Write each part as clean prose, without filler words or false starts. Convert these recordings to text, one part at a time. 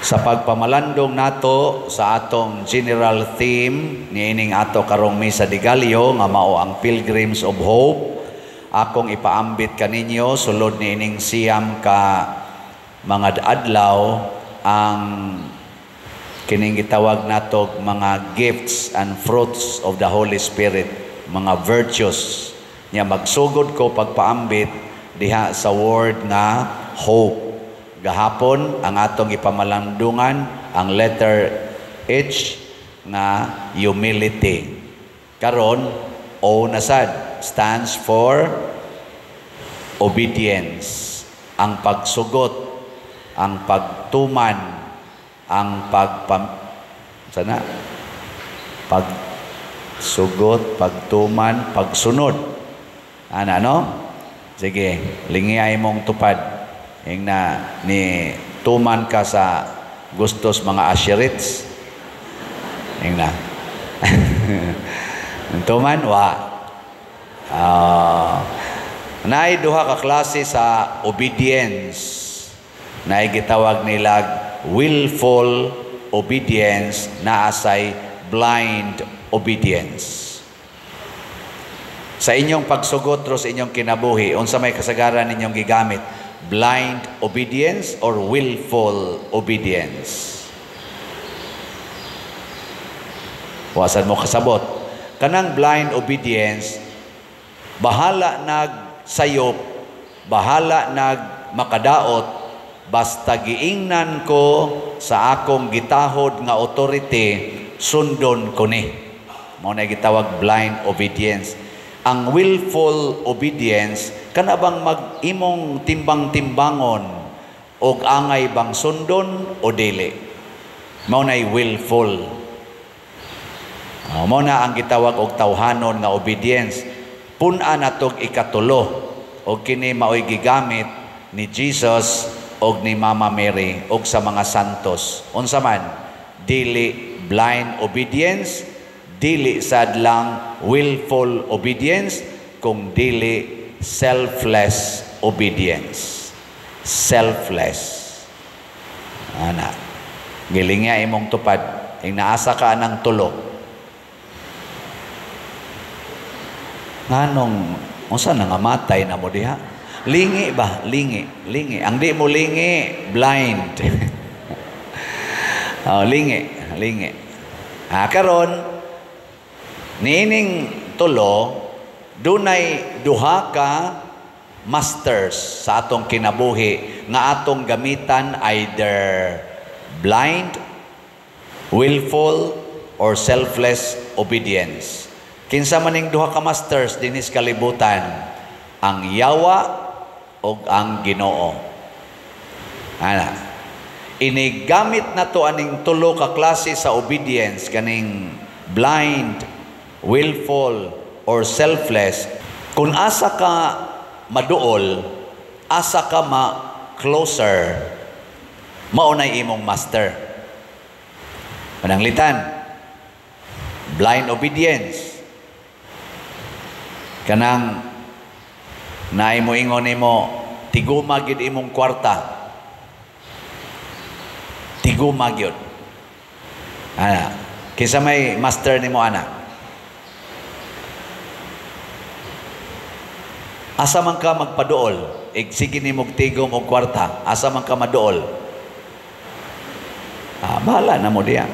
Sa pagpamalandong nato sa atong general theme niining ato karong misa de Gallo nga mao ang Pilgrims of Hope, akong ipaambit kaninyo sulod niining siyam ka mga adlaw ang kining gitawag nato mga gifts and fruits of the Holy Spirit, mga virtues. Nya magsugod ko pagpaambit diha sa word nga hope. Gahapon ang atong ipamalandungan ang letter H nga humility. Karon O na sad stands for obedience. Ang pagsugot, ang pagtuman, ang pagsugot, pagtuman, pagsunod. Ano? Sige, lingiay mong tupad. Yung na ni tuman ka sa gustos mga asherits. Yung na. Tuman, wa. Naay duha ka klase sa obedience. Naay gitawag nila willful obedience, na asay blind obedience. Sa inyong pagsugot ro sa inyong kinabuhi, unsa may kasagaran ninyong gigamit? Blind obedience or willful obedience? Wasan mo kasabot. Kanang blind obedience, bahala nagsayop, bahala makadaot, basta giingnan ko sa akong gitahod nga authority, sundon ko ni. Mao na gitawag blind obedience. Ang willful obedience, kana bang mag-imong timbang-timbangon o angay bang sundon o dili? Mao na'y willful. Mao na ang gitawag og tawhanon nga obedience. Pun-a natog ikatulo o kini mao'y gigamit ni Jesus og ni Mama Mary og sa mga santos. Unsa man? Dili blind obedience, dili sad lang willful obedience, kung dili selfless obedience. Selfless. Ana. Gilinga imong tupad. Ing naasa ka ng tulo. Nganong, unsa na nga matay na mo diha? Lingi ba? Lingi. Ang di mo lingi, blind. Lingi. Karon, niining tulo, dunay duha ka masters sa atong kinabuhi nga atong gamitan, either blind, willful, or selfless obedience. Kinsa maning duha ka masters dinis kalibutan? Ang yawa o ang Ginoo. Inigamit na to aning tulo ka klase sa obedience, kaning blind, willful, or selfless. Kung asa ka maduol, asa ka ma-closer, maunay imong master. Pananglitan, blind obedience. Kanang naay mo ingon nimo, tiguma gyud imong kwarta. Tiguma gyud. Kinsa may master nimo ana? Asa man ka magpaduol, sige nimo tigom og kwarta, asa man ka maduol. Bahala na mo diya.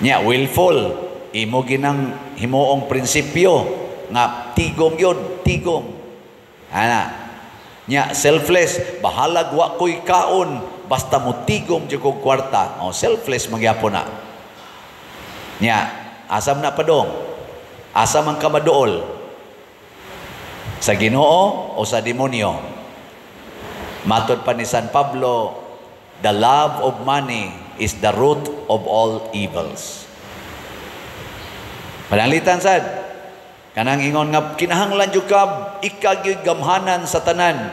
Nya willful, imo ginang himuong prinsipyo nga tigom yun, tigom. Nya selfless, bahalag wa ko'y kaon, basta mo tigom dyan kong kwarta. Selfless magyapon na. Nya, asam na padong, asam ang kamadool, sa Ginoo o sa demonyo. Matod pa ni San Pablo, the love of money is the root of all evils. Panalitan sad, kanang ingon nga kinahanglan jud ka ikaw gamhanan sa tanan,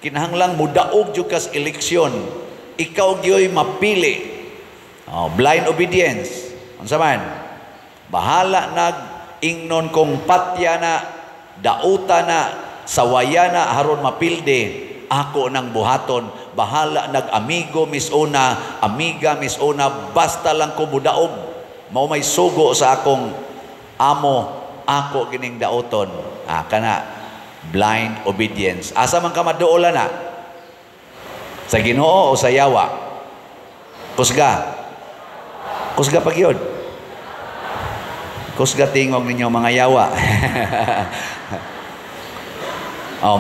kinahanglan mudaog jud ka sa eleksyon, ikaw gyoy mapili. Blind obedience. Unsa man? Bahala ingnon kong patya na, dauta na, sawaya na haron mapilde, ako nang buhaton. Bahala nag-amigo misuna, amiga misuna, basta lang ko mudaog. Mao may sugo sa akong amo, ako gining daoton. Kana blind obedience. Asa man ka maduola na? Sa Ginoo o sa yawa? Kusga. Kusga pag yun. Kusga tingog ninyo mga yawa.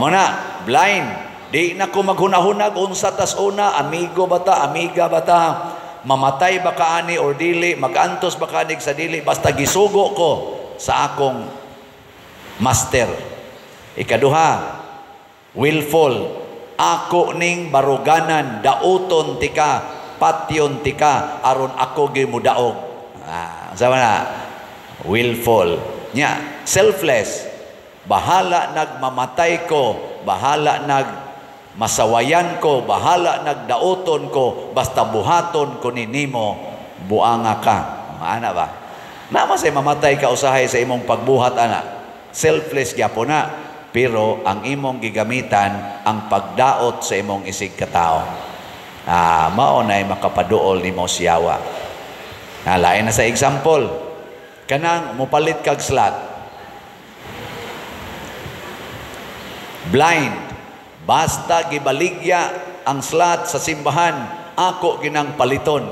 Muna, blind. Di na ko maghunahunag unsa tas una, amigo bata, amiga bata, mamatay ba kaani or dili, magantos ba kanig sa dili, basta gisugo ko sa akong master. Ikaduha, willful. Ako ning baruganan, dauton tika, patyon tika, aron ako gimudaog. Sama na, willful. Nya, selfless. Bahala nagmamatay ko, bahala masawayan ko, bahala nagdaoton ko, basta buhaton ko ninimo, buanga ka. Ana ba? Naman say mamatay ka usahay sa imong pagbuhat, ana. Selfless gyapon na. Pero ang imong gigamitan, ang pagdaot sa imong isig katao. Mao na'y makapaduol nimo siyawa. Lain na sa example. Kanang mupalit kag slot. Blind. Basta gibaligya ang slot sa simbahan, ako ginang paliton.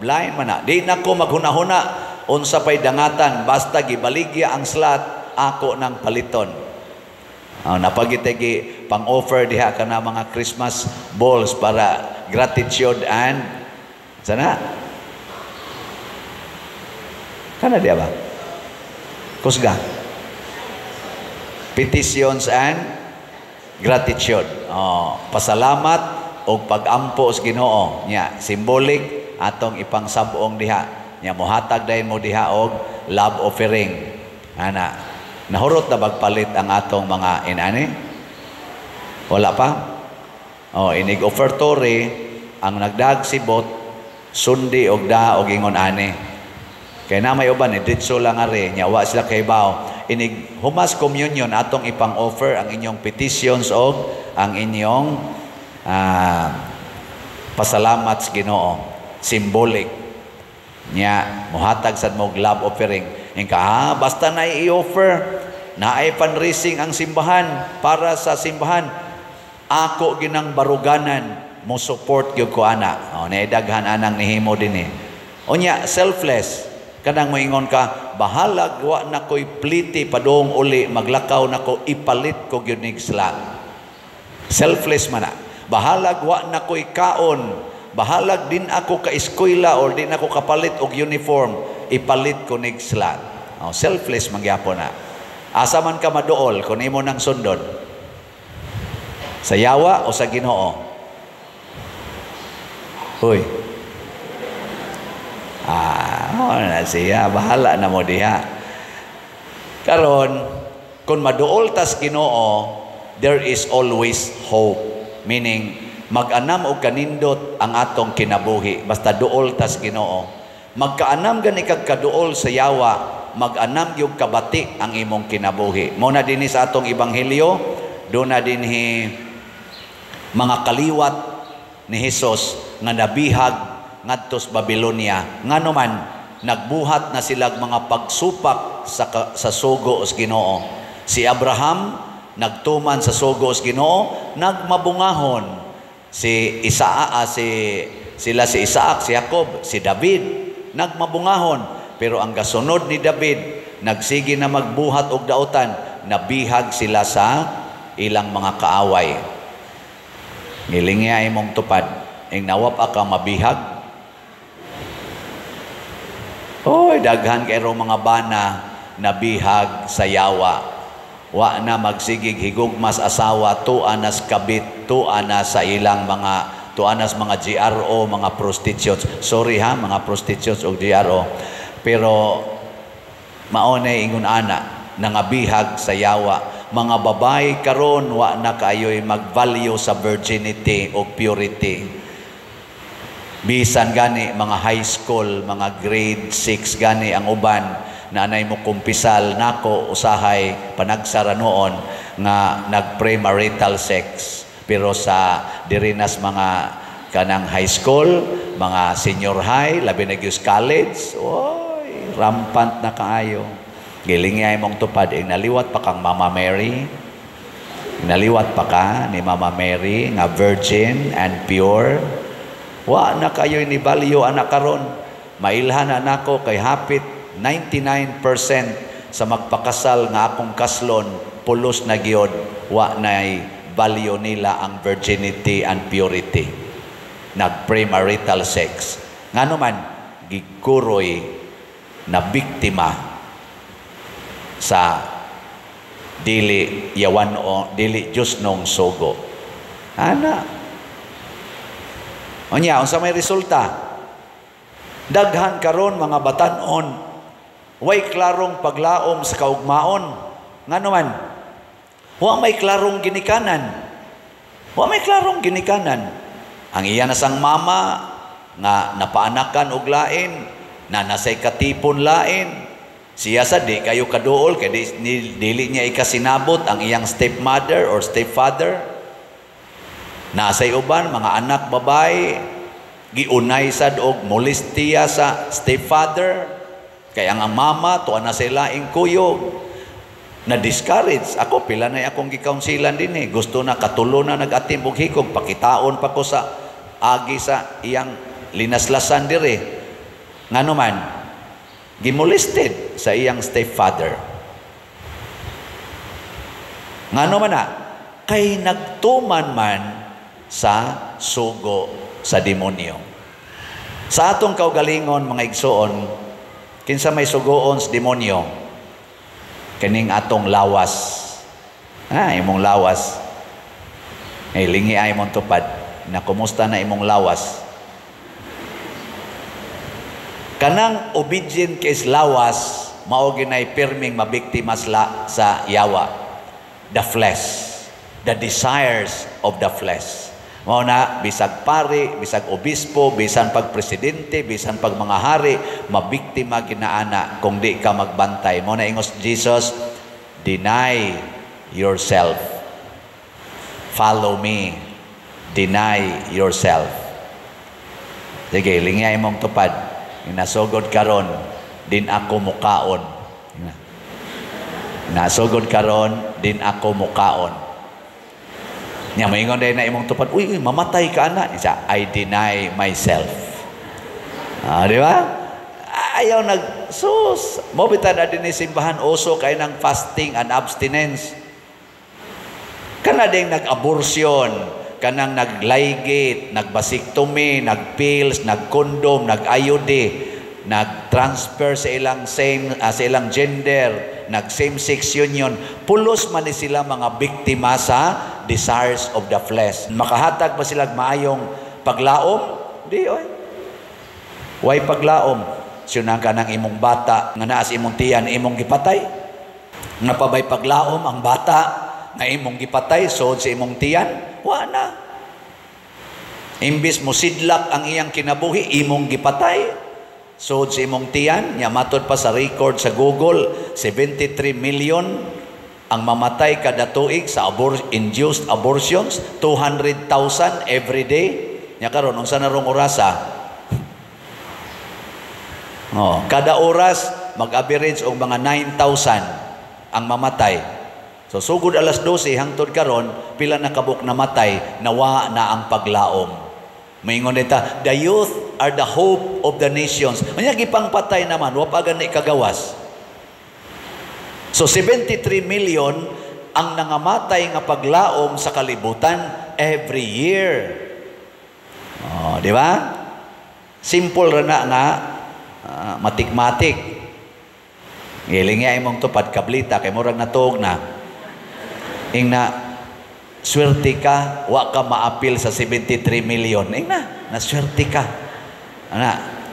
Blind man na. Di na ko maghunahuna unsa pay dangatan, basta gibaligya ang slot, ako nang paliton. Napagitegi pang-offer diha ka na mga Christmas balls para gratitude and sana? Kana diya ba? Kusga. Petitions and gratitude. Pasalamat o pag-ampo sa Ginoo. Nya, symbolic atong ipangsabong diha. Nya, muhatag dayon mo diha og love offering. Ana. Nahurot na bagpalit ang atong mga inani? Wala pa? Inig offertory, ang nagdag sibot, sundi og da og ingon ani. Kaya na may uban, ditso lang ari, nyawa sila kay bao. Inig humas communion, atong ipang-offer ang inyong petitions og ang inyong pasalamat sa Ginoo. Symbolic. Nya, muhatag sad mo love offering. Basta na i-offer, na ay fundraising ang simbahan para sa simbahan, ako ginang baruganan, mo support gyud ko ana. Naidaghan anang nihimo din Unya, selfless. Kanang moingon ka, bahala wa na ko'y pliti padong uli, maglakaw na ko, ipalit ko gyud nig slot. Selfless man na. Bahala wa na ko'y kaon, bahalag din ako ka eskwela or din ako kapalit og uniform, ipalit ko nig slot. Selfless magyapon na. Asa man ka maduol kung imo nang sundon? Sa yawa o sa Ginoo? Hoy. Na siya, bahala na mo diha. Karon, kung maduol tas Ginoo, there is always hope. Meaning, mag-anam og kanindot ang atong kinabuhi. Basta duol tas Ginoo. Magkaanam gani kag kaduol sa yawa, mag-anam yung kabati ang imong kinabuhi. Muna din sa atong ebanghelyo, doon na din mga kaliwat ni Hesus nga nabihag ngadtos Babylonia. Nga naman, nagbuhat na silag mga pagsupak sa sugo sa Ginoo. Si Abraham, nagtuman sa sugo sa Ginoo, nagmabungahon. Si Isaac, si Isaac, si Jacob, si David, nagmabungahon. Pero ang gasunod ni David, nagsige na magbuhat og daotan, nabihag sila sa ilang mga kaaway. Ngilingya imong tupad, ing nawap ka mabihag. Daghan kay mga bana nabihag sa yawa. Wa na magsigig higugmas asawa, tuanas kabit, tuanas sa ilang tuanas mga GRO, mga prostitutes. Sorry mga prostitutes o GRO. Pero maunay ingon ana nangabihag sa yawa. Mga babae karon wa na kayo'y mag-value sa virginity o purity. Bisan gani mga high school, mga grade 6 gani ang uban na anay mo kumpisal nako usahay panagsara noon nga nag-premarital sex. Pero sa dirinas mga kanang high school, mga senior high, labi na gyud college, oy, rampant na kaayo. Gilingay mong tupad, naliwat pa kang Mama Mary. Naliwat pa ka ni Mama Mary nga virgin and pure. Wa na kayo ni balyo anak karon. Mailhan na nako kay hapit 99% sa magpakasal nga akong kaslon pulos na gyud wa nay balyo nila ang virginity and purity. Nag-premarital sex. Ngano man giguroy na biktima sa dili yawan o dili Diyos nung sugo. Ana. Unya, unsa may resulta? Daghan karon mga batan-on, way klarong paglaom sa kaugmaon. Ngano man? Wa may klarong ginikanan. Wa may klarong ginikanan. Ang iya na sang mama nga napaanakan og lain, na nasay katipon lain. Siya sa di kayo kaduol, kaya dili niya ikasinabot ang iyang stepmother or stepfather. Nasay uban, mga anak babae, giunay sad og molestiya sa stepfather. Kaya ang mama, tuwa na sila ing kuyog. Na-discourage. Ako, pila na akong gikaunsilan din eh. Gusto na katulo na nag-atim og hikog. Pakitaon pa ko sa agi sa iyang linaslasan dire. Ngano man, gimolested sa iyang stepfather. Ngano man na, kay nagtuman man sa sugo sa demonyo. Sa atong kaugalingon, mga igsoon, kinsa may sugoon sa demonyo, kining atong lawas. Imong lawas. Lingi ay mong tupad, na kumusta na imong lawas. Kanang obedient kay lawas, mao ginay pirming mabiktima sa yawa. The flesh, the desires of the flesh. Mao na bisag pari, bisag obispo, bisan pag presidente, bisan pag mga hari, mabiktima ginaana kung di ka magbantay. Mao na ingos Jesus, deny yourself. Follow me. Deny yourself. Sige, lingay mong tupad. Nasugod karon, din ako mukaon. Nasugod karon, din ako mukaon. Nya moingon day na imong tupad, uy, mamatay ka na. Isa, I deny myself. Di ba? Ayaw sus. Mo bitaw na din simbahan uso kay ng fasting and abstinence. Kana ding nag-abortion, kanang naglaygate, nagbasiktomy, nagpills, nagkondom, nag-IUD, nag-transfer sa ilang gender, nag-same-sex union, pulos man ni sila mga biktima sa desires of the flesh. Makahatag ba sila maayong paglaom? Di, oy. Way paglaom. Siyunang ka ng imong bata, nga naas imong tiyan, imong gipatay. Napabay paglaom ang bata, nga imong gipatay, so sa imong tiyan, wa na. Imbis mo sidlak ang iyang kinabuhi, imong gipatay, so sa imong tiyan, nya matod pa sa record sa Google, 73 million ang mamatay kada tuig sa induced abortions, 200,000 every day. Nya karon unsa na rong orasa? Kada oras mag-average og mga 9,000 ang mamatay. So sugod alas 12 hangtod karon pila na kabuk namatay, nawa na ang paglaom. Maingon nita, the youth are the hope of the nations. Unya gipang patay naman, wa pa gani kagawas. So 73 million ang nangamatay nga paglaom sa kalibutan every year. Di ba? Simple ra na nga matik-matik. Gilingi imong tupad kablita kay murag natuog na. Ing na swerte ka, wa ka maapil sa 73 million. Ing na swerte ka.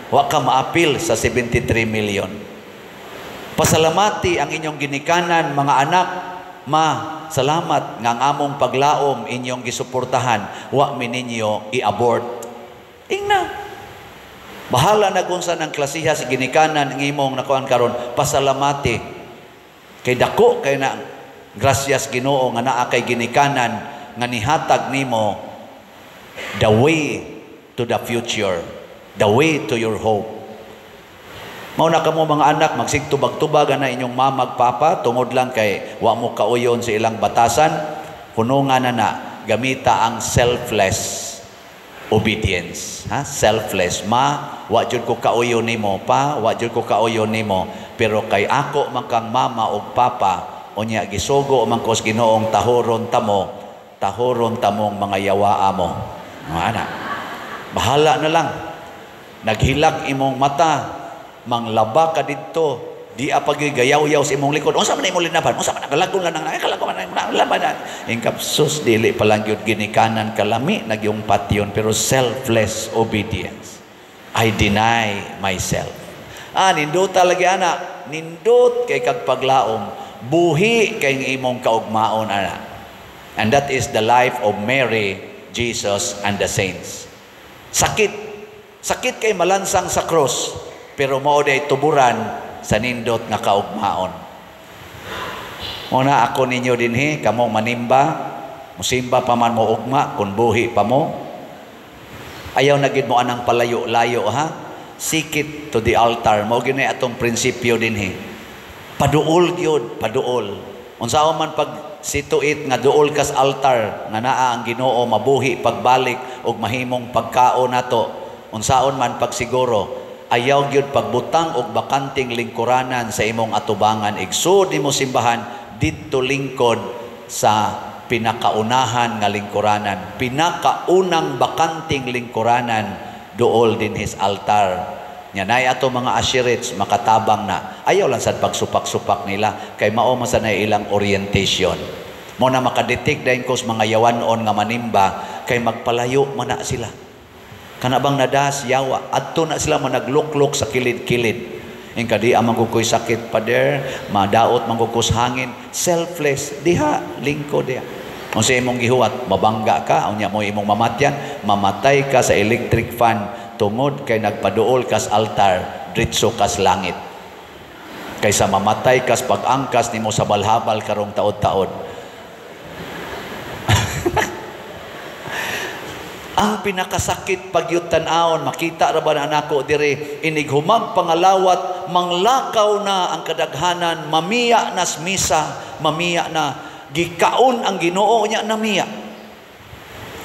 Wa ka maapil sa 73 million. Pasalamati ang inyong ginikanan, mga anak. Salamat nga ang among paglaom inyong gisuportahan. Wa mininyo i-abort. Ing na. Bahala na kung saan ang klasiha sa ginikanan ng imong nakuan karon, pasalamati. Kay dako kay na gracias Ginoo nga naa kay ginikanan nga nihatag nimo the way to the future, the way to your hope. Mao na kamo mga anak, magsigtubag-tubag na inyong mamag papa tungod lang kay wa mo kauyon sa ilang batasan, hunungan na gamita ang selfless obedience. Selfless. Wa jud ko kauyon nimo pa, wa jud ko kauyon nimo, pero kay ako man kang mama o papa, unya gisugo man ko sa Ginoong tahoron tamong mga yawaa mo. Ana. Bahala na lang. Naghilak imong mata, manglaba ka didto, di apagayaw-yaw sa imong likod. Unsa man imong linaban? Unsa man nagalagon lang nang kalagon man laban. Ingkapsus dili pa lang gyud ginikanan kalami nagyong patyon, pero selfless obedience. I deny myself. Nindot talaga ana, nindot kay kag paglaom, buhi kay imong kaugmaon ana. And that is the life of Mary, Jesus, and the saints. Sakit kay malansang sa cross, pero mao day tuburan sa nindot nga kaugmaon. Muna ako ninyo dinhi, kamong manimba, musimba pa man mo ugma, kung buhi pa mo. Ayaw na gid mo anang palayo-layo ha. Sikit to the altar. Mao gyud atong prinsipyo dinhi. Paduol gyud, paduol. Unsaon man pag situit nga duol kas altar nga naa ang Ginoo mabuhi pagbalik og mahimong pagkaon nato. Unsaon man pagsiguro, ayaw gyud pagbutang og bakanting lingkuranan sa imong atubangan. Igsud nimo simbahan didto lingkod sa pinakaunahan nga lingkuranan, pinakaunang bakanting lingkuranan duol din his altar. Yanay ato mga ashirits makatabang na. Ayaw lang sad pagsupak-supak nila kay mao man sa ilang orientation. Mo na makadetect dayon ko sa mga yawanon nga manimba kay magpalayo man na sila. Kana bang nadas yawa adto na sila managluklok sa kilid-kilid. Ing kadi amang kukoy sakit pader, madaot mangkukos hangin, selfless diha lingkod diha. Kung sa imong gihuwat, mabangga ka, unya mo imong mamatyan, mamatay ka sa electric fan tungod kay nagpaduol kas altar, diretso kas langit. Kaysa mamatay kas pag-angkas nimo sa balhabal karong taod-taod. Ang pinakasakit pagyud tan-awon, makita ra ba na nako diri, inighumag pangalawat, manglakaw na ang kadaghanan, mamiya nas misa, mamiya na gikaon ang Ginoo nya namiya.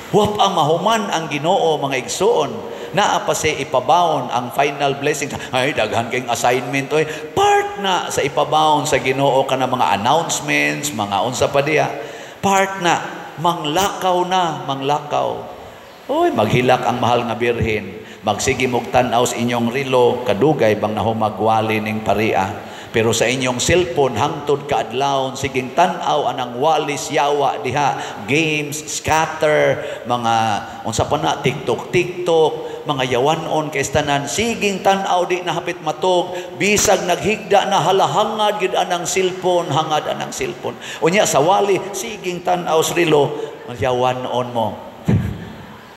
Wa ang mahuman ang Ginoo mga igsoon, naa pa sa ipabawon ang final blessing. Ay daghan kayong assignment oy, part na sa ipabawon sa Ginoo kana mga announcements, mga unsa pa diha. Part na manglakaw na, manglakaw. Oy, maghilak ang mahal nga birhen. Magsige mog tan-aw sa inyong rilo, kadugay bang nahumagwali ning paria. Pero sa inyong cellphone hangtod kaadlawon siging tan-aw anang walis yawa diha, games, scatter, mga unsa pa na TikTok, mga yawanon kay tanan siging tan-aw di na hapit matog, bisag naghigda na halahangad gid anang cellphone, hangad anang cellphone. Unya sa wali siging tan-aw sa rilo, yawanon mo.